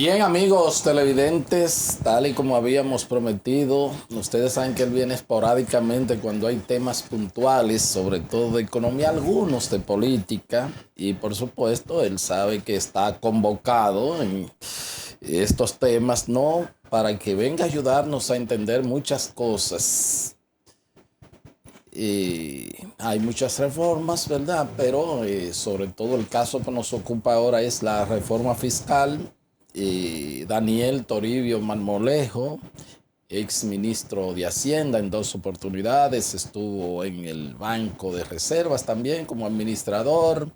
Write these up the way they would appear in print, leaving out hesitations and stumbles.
Bien, amigos televidentes, tal y como habíamos prometido, ustedes saben que él viene esporádicamente cuando hay temas puntuales, sobre todo de economía, algunos de política, y por supuesto él sabe que está convocado en estos temas, no para que venga a ayudarnos a entender muchas cosas. Hay muchas reformas, ¿verdad? Pero sobre todo el caso que nos ocupa ahora es la reforma fiscal. Daniel Toribio Marmolejo, ex ministro de Hacienda en 2 oportunidades, estuvo en el Banco de Reservas también como administrador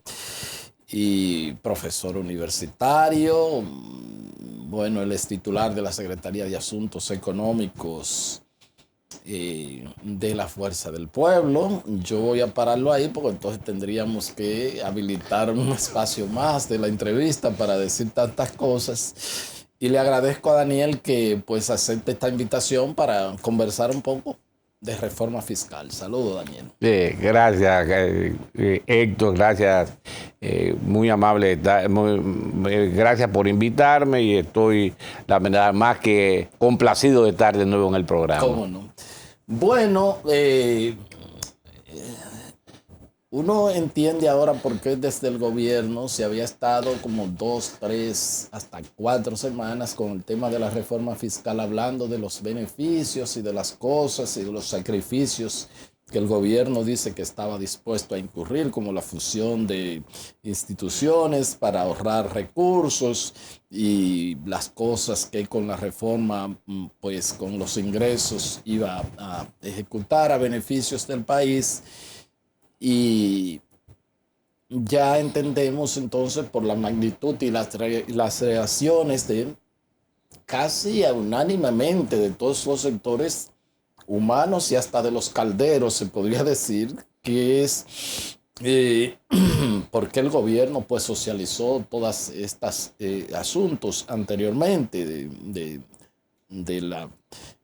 y profesor universitario. Bueno, él es titular de la Secretaría de Asuntos Económicos de la Fuerza del Pueblo. Yo voy a pararlo ahí porque entonces tendríamos que habilitar un espacio más de la entrevista para decir tantas cosas. Y le agradezco a Daniel que pues acepte esta invitación para conversar un poco de reforma fiscal. Saludos, Daniel. Gracias, Héctor, gracias, muy amable, gracias por invitarme y estoy, la verdad, más que complacido de estar de nuevo en el programa. ¿Cómo no? Bueno, uno entiende ahora por qué desde el gobierno se había estado como 2, 3, hasta 4 semanas con el tema de la reforma fiscal, hablando de los beneficios y de las cosas y de los sacrificios que el gobierno dice que estaba dispuesto a incurrir, como la fusión de instituciones para ahorrar recursos y las cosas que con la reforma, pues con los ingresos iba a ejecutar a beneficios del país. Y ya entendemos entonces por la magnitud y las reacciones de casi unánimemente de todos los sectores humanos y hasta de los calderos, se podría decir, que es por qué el gobierno pues socializó todas estas asuntos anteriormente de la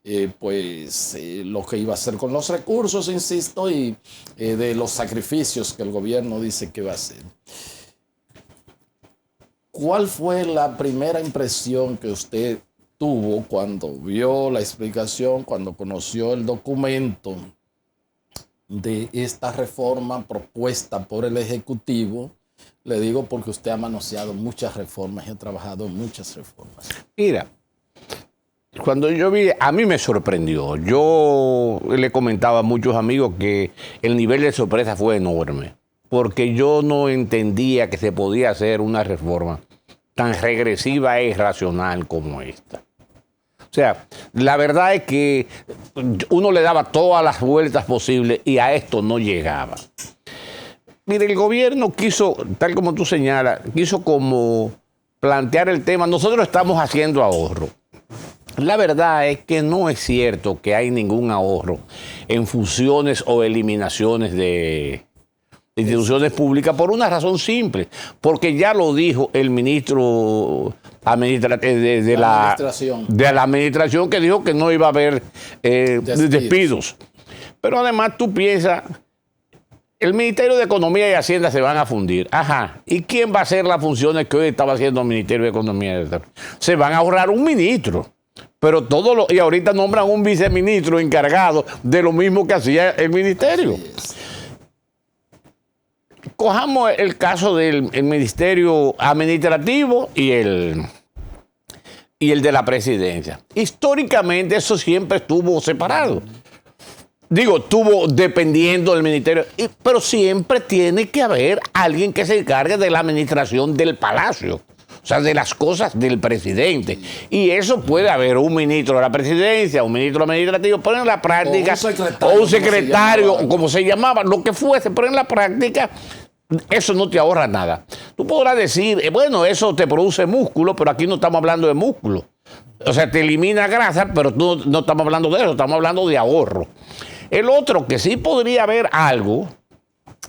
lo que iba a hacer con los recursos, insisto, y de los sacrificios que el gobierno dice que va a hacer. ¿Cuál fue la primera impresión que usted tuvo cuando vio la explicación, cuando conoció el documento de esta reforma propuesta por el Ejecutivo? Le digo porque usted ha manoseado muchas reformas y ha trabajado en muchas reformas. Mira, cuando yo vi, a mí me sorprendió. Yo le comentaba a muchos amigos que el nivel de sorpresa fue enorme, porque yo no entendía que se podía hacer una reforma tan regresiva e irracional como esta. O sea, la verdad es que uno le daba todas las vueltas posibles y a esto no llegaba. Mire, el gobierno quiso, tal como tú señalas, quiso como plantear el tema. Nosotros estamos haciendo ahorro. La verdad es que no es cierto que hay ningún ahorro en fusiones o eliminaciones de instituciones públicas por una razón simple, porque ya lo dijo el ministro de la administración, que dijo que no iba a haber despidos. Pero además tú piensas, el Ministerio de Economía y Hacienda se van a fundir. Ajá. ¿Y quién va a hacer las funciones que hoy estaba haciendo el Ministerio de Economía y Hacienda? Se van a ahorrar un ministro. Pero y ahorita nombran un viceministro encargado de lo mismo que hacía el ministerio. Cojamos el caso del ministerio administrativo y el de la presidencia. Históricamente eso siempre estuvo separado. Digo, estuvo dependiendo del ministerio, pero siempre tiene que haber alguien que se encargue de la administración del palacio. O sea, de las cosas del presidente. Y eso puede haber un ministro de la presidencia, un ministro administrativo, pero en la práctica, o un secretario, como se llamaba, lo que fuese, pero en la práctica, eso no te ahorra nada. Tú podrás decir, bueno, eso te produce músculo, pero aquí no estamos hablando de músculo. O sea, te elimina grasa, pero no estamos hablando de eso, estamos hablando de ahorro. El otro, que sí podría haber algo,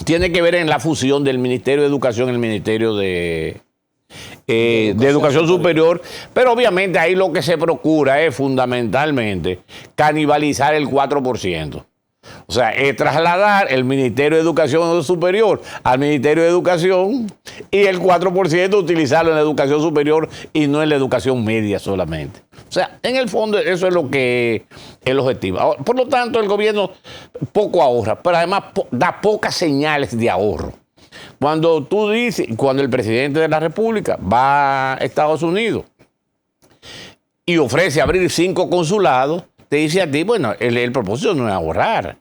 tiene que ver en la fusión del Ministerio de Educación y el Ministerio de Educación Superior, pero obviamente ahí lo que se procura es fundamentalmente canibalizar el 4%. O sea, es trasladar el Ministerio de Educación Superior al Ministerio de Educación y el 4% utilizarlo en la educación superior y no en la educación media solamente. O sea, en el fondo eso es lo que es el objetivo. Ahora, por lo tanto, el gobierno poco ahorra, pero además da pocas señales de ahorro. Cuando tú dices, cuando el presidente de la República va a Estados Unidos y ofrece abrir 5 consulados, te dice a ti, bueno, el propósito no es ahorrar.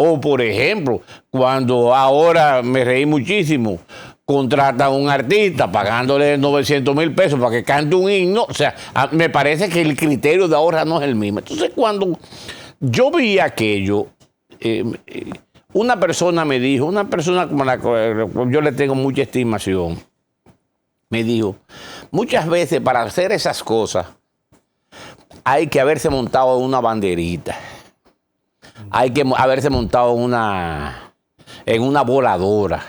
O, por ejemplo, cuando ahora me reí muchísimo, contrata a un artista pagándole 900 mil pesos para que cante un himno, o sea, me parece que el criterio de ahorrar no es el mismo. Entonces, cuando yo vi aquello, una persona me dijo, una persona como la que yo le tengo mucha estimación, me dijo, muchas veces para hacer esas cosas hay que haberse montado en una banderita. Hay que haberse montado en una voladora.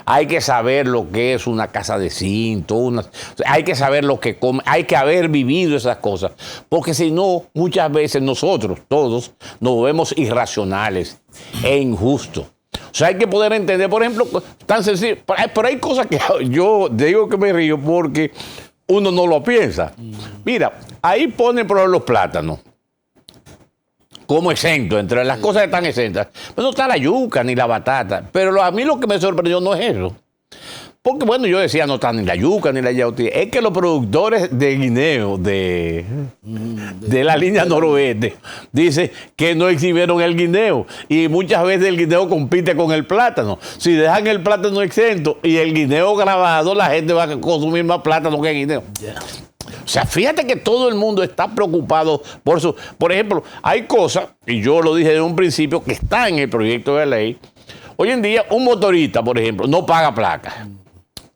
Hay que saber lo que es una casa de cinto. Hay que saber lo que come. Hay que haber vivido esas cosas. Porque si no, muchas veces nosotros, todos, nos vemos irracionales e injustos. O sea, hay que poder entender, por ejemplo, tan sencillo. Pero hay cosas que yo digo que me río porque uno no lo piensa. Mira, ahí ponen por los plátanos como exento, entre las cosas que están exentas. Pero no está la yuca ni la batata. Pero a mí lo que me sorprendió no es eso. Porque, bueno, yo decía, no está ni la yuca ni la yautía. Es que los productores de guineo, de la línea noroeste, dicen que no exhibieron el guineo. Y muchas veces el guineo compite con el plátano. Si dejan el plátano exento y el guineo grabado, la gente va a consumir más plátano que guineo. Yeah. O sea, fíjate que todo el mundo está preocupado por eso. Por ejemplo, hay cosas, y yo lo dije desde un principio, que está en el proyecto de ley. Hoy en día, un motorista, por ejemplo, no paga placa.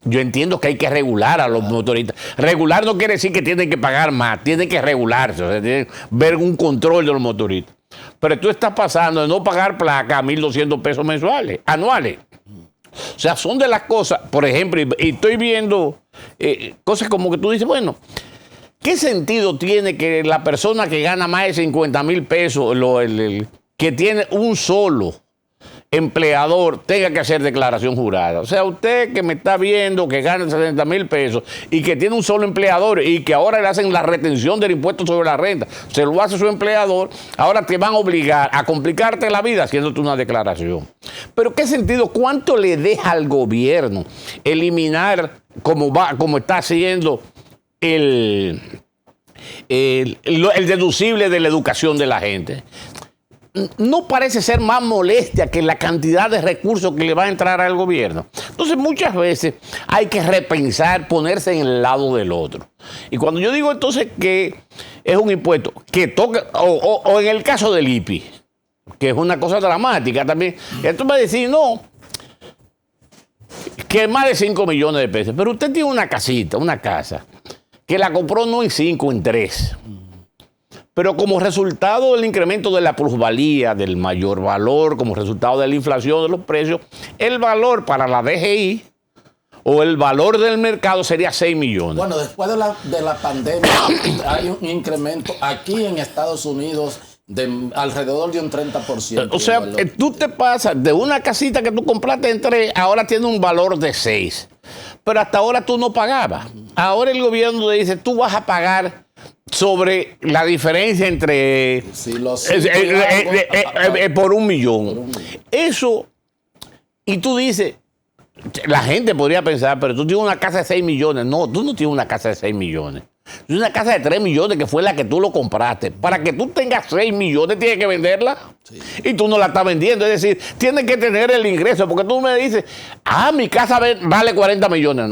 Yo entiendo que hay que regular a los motoristas. Regular no quiere decir que tienen que pagar más, tienen que regularse, o sea, tienen que ver un control de los motoristas. Pero tú estás pasando de no pagar placa a 1.200 pesos mensuales, anuales. O sea, son de las cosas, por ejemplo, y estoy viendo cosas como que tú dices, bueno, ¿qué sentido tiene que la persona que gana más de 50,000 pesos, que tiene un solo empleador, tenga que hacer declaración jurada? O sea, usted que me está viendo que gana 60,000 pesos y que tiene un solo empleador y que ahora le hacen la retención del impuesto sobre la renta, se lo hace su empleador, ahora te van a obligar a complicarte la vida haciéndote una declaración. Pero ¿qué sentido? ¿Cuánto le deja al gobierno eliminar, como está haciendo el deducible de la educación de la gente? No parece ser más molestia que la cantidad de recursos que le va a entrar al gobierno. Entonces, muchas veces hay que repensar, ponerse en el lado del otro. Y cuando yo digo entonces que es un impuesto que toca, o en el caso del IPI, que es una cosa dramática también, esto va a decir, no, que más de 5 millones de pesos. Pero usted tiene una casita, una casa, que la compró no en 5, en 3. Pero como resultado del incremento de la plusvalía, del mayor valor, como resultado de la inflación de los precios, el valor para la DGI o el valor del mercado sería 6 millones. Bueno, después de la pandemia hay un incremento aquí en Estados Unidos de alrededor de un 30%. O sea, tú te pasas de una casita que tú compraste en 3, ahora tiene un valor de 6. Pero hasta ahora tú no pagabas. Ahora el gobierno te dice, tú vas a pagar sobre la diferencia entre por 1 millón. Eso, y tú dices, la gente podría pensar, pero tú tienes una casa de 6 millones. No, tú no tienes una casa de 6 millones. Es una casa de 3 millones que fue la que tú lo compraste. Para que tú tengas 6 millones, tienes que venderla. Sí. Y tú no la estás vendiendo. Es decir, tienes que tener el ingreso. Porque tú me dices, mi casa vale 40 millones.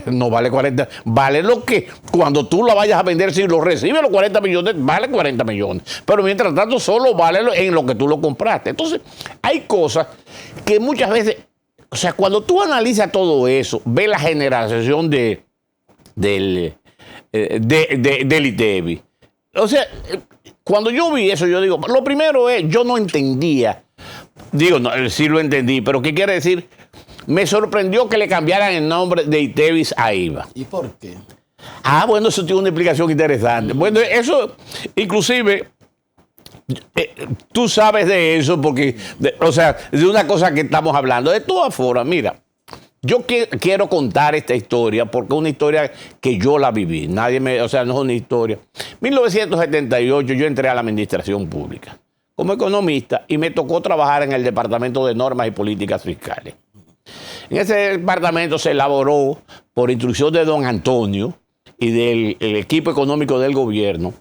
No vale 40. Vale lo que cuando tú la vayas a vender, si lo recibes los 40 millones, vale 40 millones. Pero mientras tanto, solo vale en lo que tú lo compraste. Entonces, hay cosas que muchas veces, o sea, cuando tú analizas todo eso, ves la generación del ITEVI. O sea, cuando yo vi eso, yo digo, lo primero es, yo no entendía, digo, no, sí lo entendí, pero ¿qué quiere decir? Me sorprendió que le cambiaran el nombre de ITEVIS a IVA. ¿Y por qué? Bueno, eso tiene una explicación interesante. Bueno, eso, inclusive, Tú sabes de eso porque, o sea, de una cosa que estamos hablando. De todas formas, mira, yo quiero contar esta historia porque es una historia que yo la viví. O sea, no es una historia. En 1978 yo entré a la administración pública como economista y me tocó trabajar en el Departamento de Normas y Políticas Fiscales. En ese departamento se elaboró, por instrucción de don Antonio y del equipo económico del gobierno,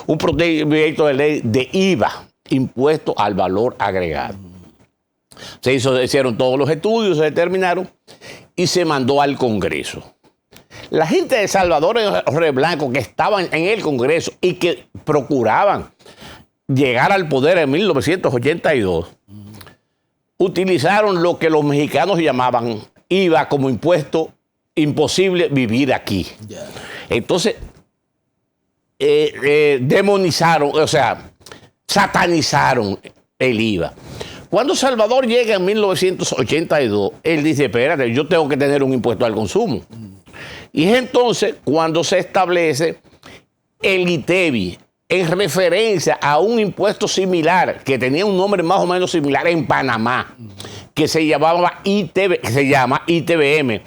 un proyecto de ley de IVA, impuesto al valor agregado. Se hicieron todos los estudios, se determinaron y se mandó al Congreso. La gente de Salvador Reblanco que estaban en el Congreso y que procuraban llegar al poder en 1982, utilizaron lo que los mexicanos llamaban IVA como impuesto imposible vivir aquí. Entonces, demonizaron, o sea, satanizaron el IVA. Cuando Salvador llega en 1982, él dice, espérate, yo tengo que tener un impuesto al consumo. Y es entonces cuando se establece el ITEVI, en referencia a un impuesto similar, que tenía un nombre más o menos similar en Panamá, que se llama ITBM,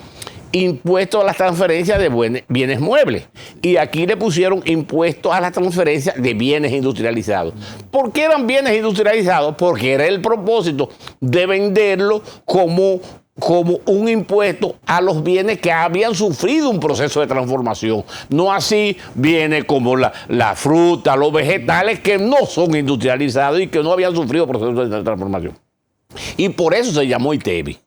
Impuesto a las transferencias de bienes muebles. Y aquí le pusieron impuesto a las transferencias de bienes industrializados. ¿Por qué eran bienes industrializados? Porque era el propósito de venderlo como un impuesto a los bienes que habían sufrido un proceso de transformación. No así bienes como la fruta, los vegetales que no son industrializados y que no habían sufrido procesos de transformación. Y por eso se llamó ITEVI.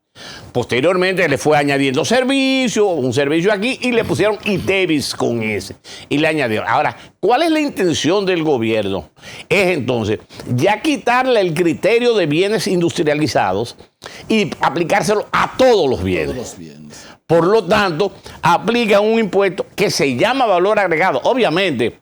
Posteriormente le fue añadiendo un servicio aquí y le pusieron ITEVIS con ese y le añadieron. Ahora, ¿cuál es la intención del gobierno? Es entonces ya quitarle el criterio de bienes industrializados y aplicárselo a todos los bienes. Por lo tanto, aplica un impuesto que se llama valor agregado. Obviamente,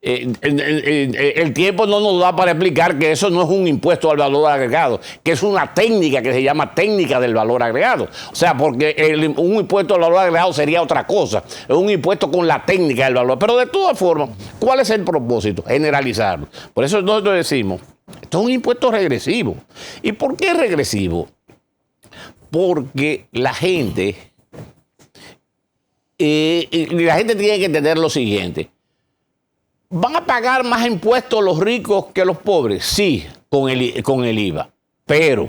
el tiempo no nos da para explicar que eso no es un impuesto al valor agregado, que es una técnica que se llama técnica del valor agregado. O sea, porque un impuesto al valor agregado sería otra cosa, es un impuesto con la técnica del valor. Pero de todas formas, ¿cuál es el propósito? Generalizarlo. Por eso nosotros decimos, esto es un impuesto regresivo. ¿Y por qué regresivo? Porque la gente tiene que entender lo siguiente. ¿Van a pagar más impuestos los ricos que los pobres? Sí, con el IVA. Pero,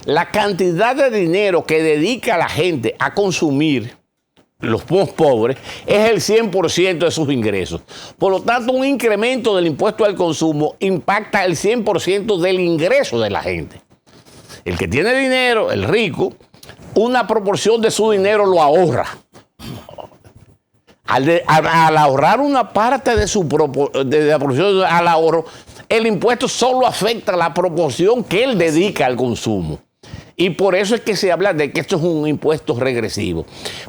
la cantidad de dinero que dedica la gente a consumir, los más pobres, es el 100% de sus ingresos. Por lo tanto, un incremento del impuesto al consumo impacta el 100% del ingreso de la gente. El que tiene dinero, el rico, una proporción de su dinero lo ahorra. Al ahorrar una parte de la proporción al ahorro, el impuesto solo afecta la proporción que él dedica al consumo. Y por eso es que se habla de que esto es un impuesto regresivo.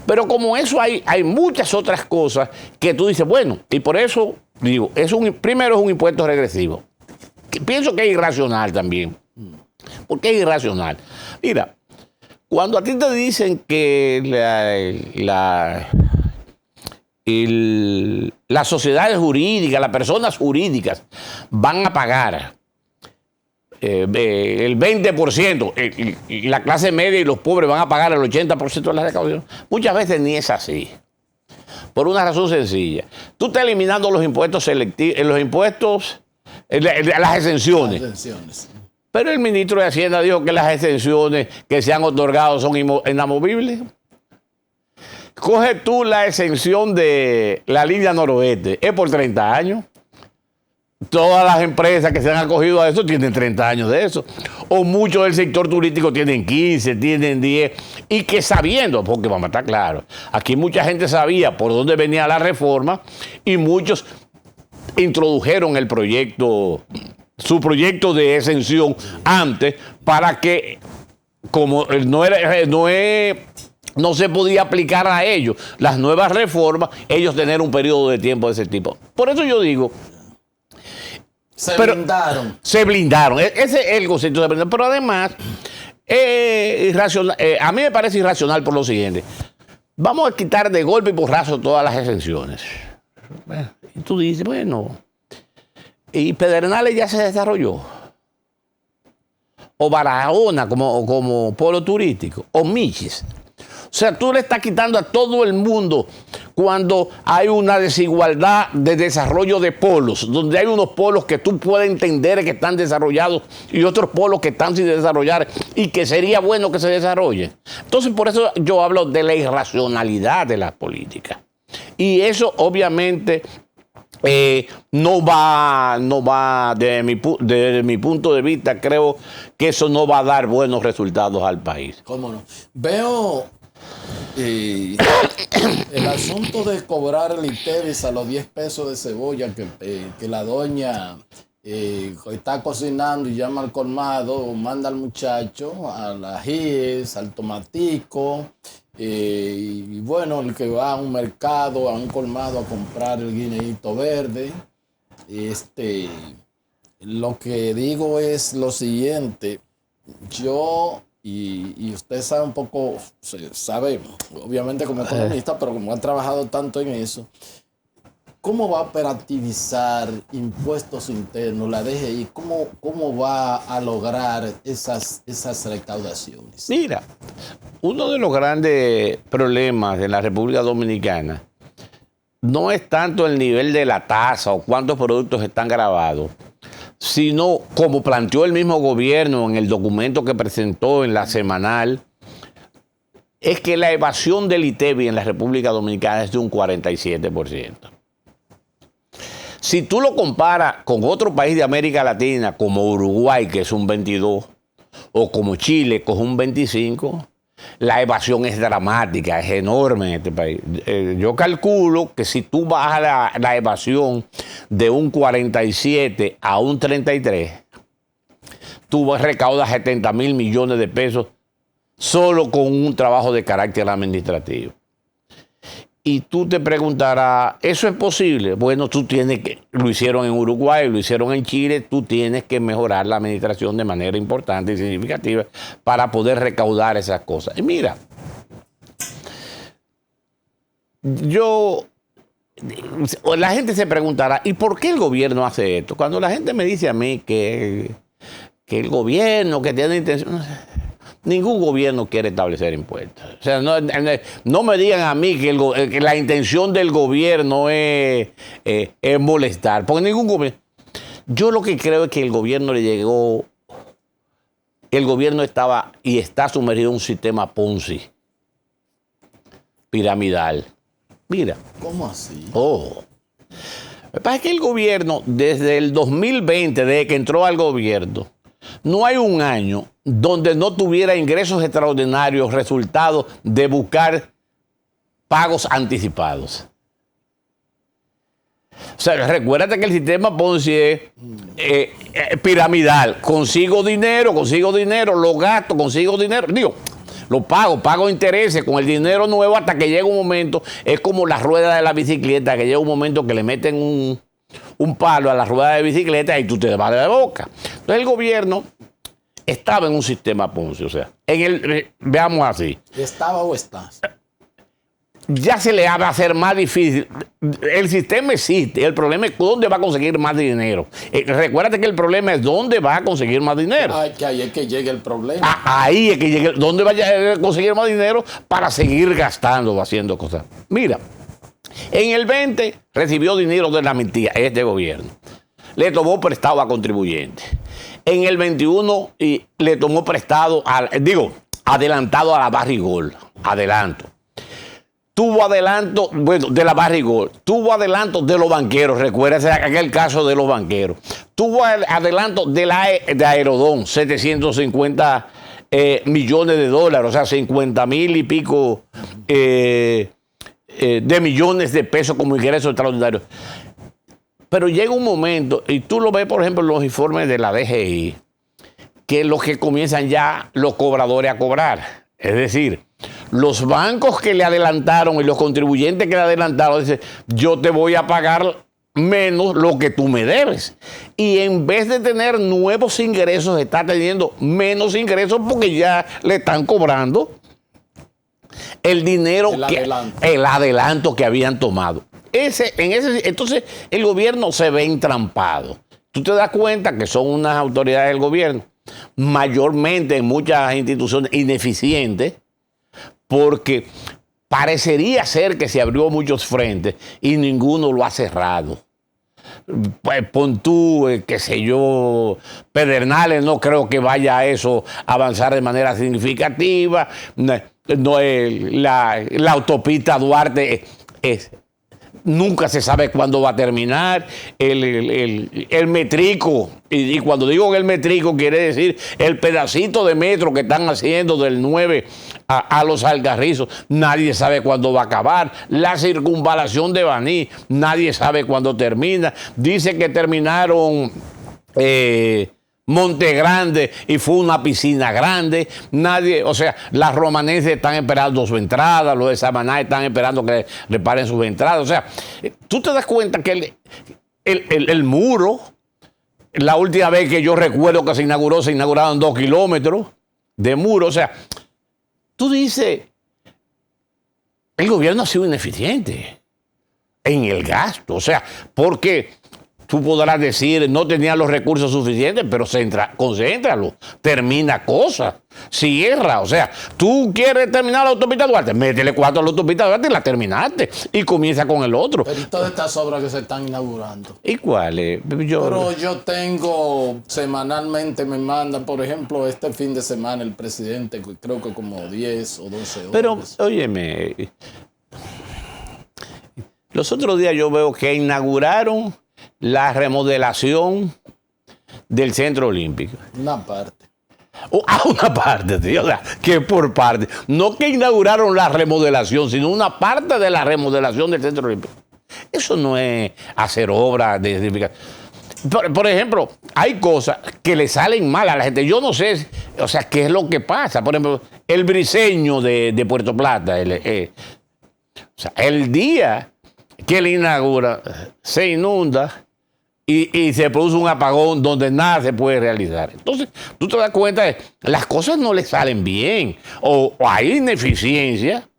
Pero como eso hay muchas otras cosas que tú dices, bueno, y por eso digo, primero es un impuesto regresivo. Pienso que es irracional también. ¿Por qué es irracional? Mira, cuando a ti te dicen que las sociedades jurídicas, las personas jurídicas van a pagar el 20%, y la clase media y los pobres van a pagar el 80% de las recaudaciones. Muchas veces ni es así. Por una razón sencilla. Tú estás eliminando los impuestos selectivos, las exenciones. Pero el ministro de Hacienda dijo que las exenciones que se han otorgado son inamovibles. Coge tú la exención de la línea noroeste, es por 30 años. Todas las empresas que se han acogido a eso tienen 30 años de eso. O muchos del sector turístico tienen 15, tienen 10. Y que sabiendo, porque vamos a estar claros, aquí mucha gente sabía por dónde venía la reforma y muchos introdujeron su proyecto de exención antes para que, como no se podía aplicar a ellos las nuevas reformas, ellos tener un periodo de tiempo de ese tipo. Por eso yo digo... Se blindaron. Ese es el concepto de blindar. Pero además, a mí me parece irracional por lo siguiente. Vamos a quitar de golpe y porrazo todas las exenciones. Y tú dices, bueno, Y Pedernales ya se desarrolló. O Barahona como polo turístico. O Michis. O sea, tú le estás quitando a todo el mundo cuando hay una desigualdad de desarrollo de polos, donde hay unos polos que tú puedes entender que están desarrollados y otros polos que están sin desarrollar y que sería bueno que se desarrollen. Entonces, por eso yo hablo de la irracionalidad de la política. Y eso, obviamente, no va, desde mi punto de vista, creo que eso no va a dar buenos resultados al país. ¿Cómo no? Veo el asunto de cobrar el ITEVIS a los 10 pesos de cebolla que la doña está cocinando y llama al colmado, manda al muchacho, al ajíes, al tomatico, y bueno, el que va a un mercado, a un colmado a comprar el guineíto verde. Lo que digo es lo siguiente, yo... Y usted sabe un poco, sabe, obviamente como economista, pero como ha trabajado tanto en eso, ¿cómo va a operativizar impuestos internos, la DGI? ¿Cómo va a lograr esas recaudaciones? Mira, uno de los grandes problemas de la República Dominicana no es tanto el nivel de la tasa o cuántos productos están grabados, sino como planteó el mismo gobierno en el documento que presentó en la semanal, es que la evasión del ITEVI en la República Dominicana es de un 47%. Si tú lo comparas con otro país de América Latina, como Uruguay, que es un 22%, o como Chile, que es un 25%, la evasión es dramática, es enorme en este país. Yo calculo que si tú bajas la evasión de un 47 a un 33, tú recaudas 70,000 millones de pesos solo con un trabajo de carácter administrativo. Y tú te preguntarás, ¿eso es posible? Bueno, lo hicieron en Uruguay, lo hicieron en Chile, tú tienes que mejorar la administración de manera importante y significativa para poder recaudar esas cosas. Y mira, la gente se preguntará, ¿y por qué el gobierno hace esto? Cuando la gente me dice a mí que el gobierno que tiene intención... Ningún gobierno quiere establecer impuestos. O sea, no me digan a mí que la intención del gobierno es molestar. Porque ningún gobierno... Yo lo que creo es que el gobierno estaba y está sumergido en un sistema Ponzi, piramidal. Mira. ¿Cómo así? Oh. Lo que pasa es que el gobierno, desde el 2020, desde que entró al gobierno, no hay un año donde no tuviera ingresos extraordinarios resultado de buscar pagos anticipados. O sea, recuérdate que el sistema Ponzi es piramidal. Consigo dinero, lo gasto, consigo dinero. Digo, lo pago intereses con el dinero nuevo hasta que llega un momento. Es como la rueda de la bicicleta, que llega un momento que le meten un palo a la rueda de bicicleta y tú te vas de la boca. Entonces el gobierno estaba en un sistema Ponzi, o sea, veamos así. ¿Estaba o está? Ya se le va a hacer más difícil. El sistema existe, el problema es dónde va a conseguir más dinero. Recuérdate que el problema es dónde va a conseguir más dinero. Que ahí es que llega el problema. Ahí es que llega, dónde va a conseguir más dinero para seguir gastando o haciendo cosas. Mira, en el 20 recibió dinero de la mentira este gobierno. Le tomó prestado a contribuyentes. En el 21 le tomó prestado, adelantado a la Barrigol. Adelanto. Tuvo adelanto, de la Barrigol. Tuvo adelanto de los banqueros. Recuérdese aquel caso de los banqueros. Tuvo adelanto de Aerodón, 750 millones de dólares, o sea, 50,000 y pico de millones de pesos como ingresos extraordinarios. Pero llega un momento, y tú lo ves, por ejemplo, en los informes de la DGI, que los que comienzan ya los cobradores a cobrar. Es decir, los bancos que le adelantaron y los contribuyentes que le adelantaron dicen, yo te voy a pagar menos lo que tú me debes. Y en vez de tener nuevos ingresos, está teniendo menos ingresos porque ya le están cobrando el adelanto que habían tomado. Entonces el gobierno se ve entrampado. tú te das cuenta que son unas autoridades del gobierno, mayormente en muchas instituciones ineficientes, porque parecería ser que se abrió muchos frentes y ninguno lo ha cerrado. Pues pon tú, qué sé yo, Pedernales, no creo que vaya a eso a avanzar de manera significativa. No, la autopista Duarte nunca se sabe cuándo va a terminar. El metrico, y cuando digo el metrico quiere decir el pedacito de metro que están haciendo del 9 a Los Algarrizos, nadie sabe cuándo va a acabar. La circunvalación de Baní, nadie sabe cuándo termina. Dice que terminaron Monte Grande y fue una piscina grande. Nadie, o sea, las romanenses están esperando su entrada, los de Samaná están esperando que reparen sus entradas. O sea, tú te das cuenta que el muro, la última vez que yo recuerdo que se inauguraron 2 kilómetros de muro. O sea, tú dices, el gobierno ha sido ineficiente en el gasto. O sea, porque tú podrás decir, no tenía los recursos suficientes, pero concéntralo, termina cosas, cierra. O sea, tú quieres terminar la autopista Duarte, métele 4 a la autopista Duarte y la terminaste. Y comienza con el otro. Pero y todas estas obras que se están inaugurando. ¿Y cuáles? Pero yo tengo, semanalmente me mandan, por ejemplo, este fin de semana el presidente, creo que como 10 o 12 obras. Pero, óyeme, los otros días yo veo que inauguraron la remodelación del Centro Olímpico. Una parte. Una parte, tío, o sea, que por parte. No que inauguraron la remodelación, sino una parte de la remodelación del Centro Olímpico. Eso no es hacer obras de edificación. Por ejemplo, hay cosas que le salen mal a la gente. Yo no sé, o sea, qué es lo que pasa. Por ejemplo, el briseño de Puerto Plata. O sea, el día que le inaugura, se inunda y se produce un apagón donde nada se puede realizar. Entonces, tú te das cuenta de que las cosas no le salen bien o hay ineficiencia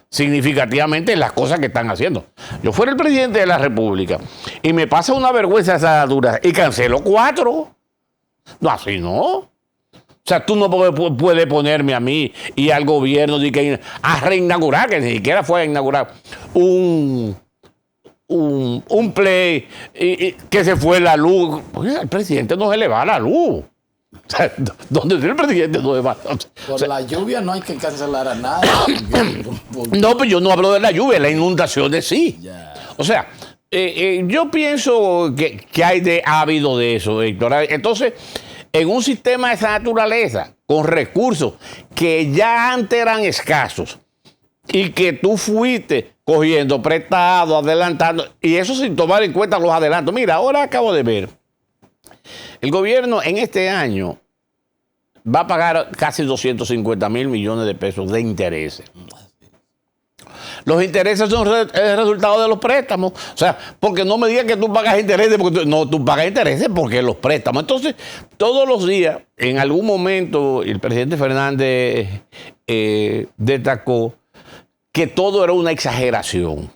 significativamente en las cosas que están haciendo. Yo fuera el presidente de la República y me pasa una vergüenza esa altura y cancelo 4. No, así no. O sea, tú no puedes ponerme a mí y al gobierno a reinaugurar, que ni siquiera fue a inaugurar un play que se fue la luz. Oye, al presidente no se le va la luz. O sea, ¿dónde está el presidente? No se va. Por la lluvia no hay que cancelar a nada. No, pero yo no hablo de la lluvia, las inundaciones sí. Yeah. O sea, yo pienso que ha habido de eso, Héctor. Entonces, en un sistema de esa naturaleza, con recursos que ya antes eran escasos y que tú fuiste cogiendo prestado, adelantando, y eso sin tomar en cuenta los adelantos. Mira, ahora acabo de ver, el gobierno en este año va a pagar casi 250 mil millones de pesos de intereses. Los intereses son el resultado de los préstamos. O sea, porque no me digas que tú pagas intereses, porque tú pagas intereses porque los préstamos. Entonces, todos los días, en algún momento, el presidente Fernández destacó que todo era una exageración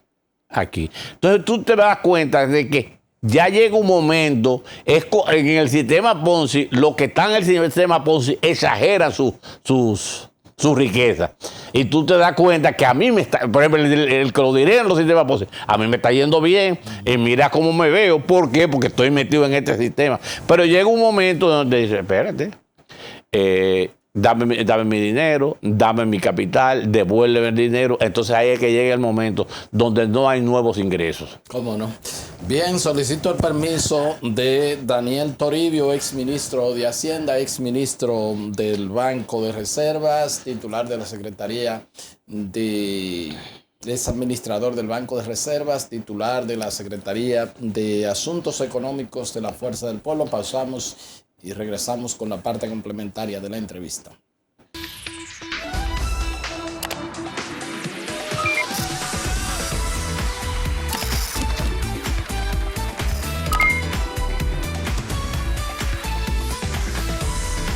aquí. Entonces, tú te das cuenta de que ya llega un momento, en el sistema Ponzi, los que están en el sistema Ponzi exageran sus riquezas. Y tú te das cuenta que a mí me está, por ejemplo, el que lo diré en los sistemas Ponzi, a mí me está yendo bien, y mira cómo me veo. ¿Por qué? Porque estoy metido en este sistema. Pero llega un momento donde dice, espérate, dame mi dinero, dame mi capital, devuélveme el dinero. Entonces ahí es que llega el momento donde no hay nuevos ingresos. ¿Cómo no? Bien, solicito el permiso de Daniel Toribio, exministro de Hacienda, exministro del Banco de Reservas, titular de la Secretaría es administrador del Banco de Reservas, titular de la Secretaría de Asuntos Económicos de la Fuerza del Pueblo. Pausamos y regresamos con la parte complementaria de la entrevista.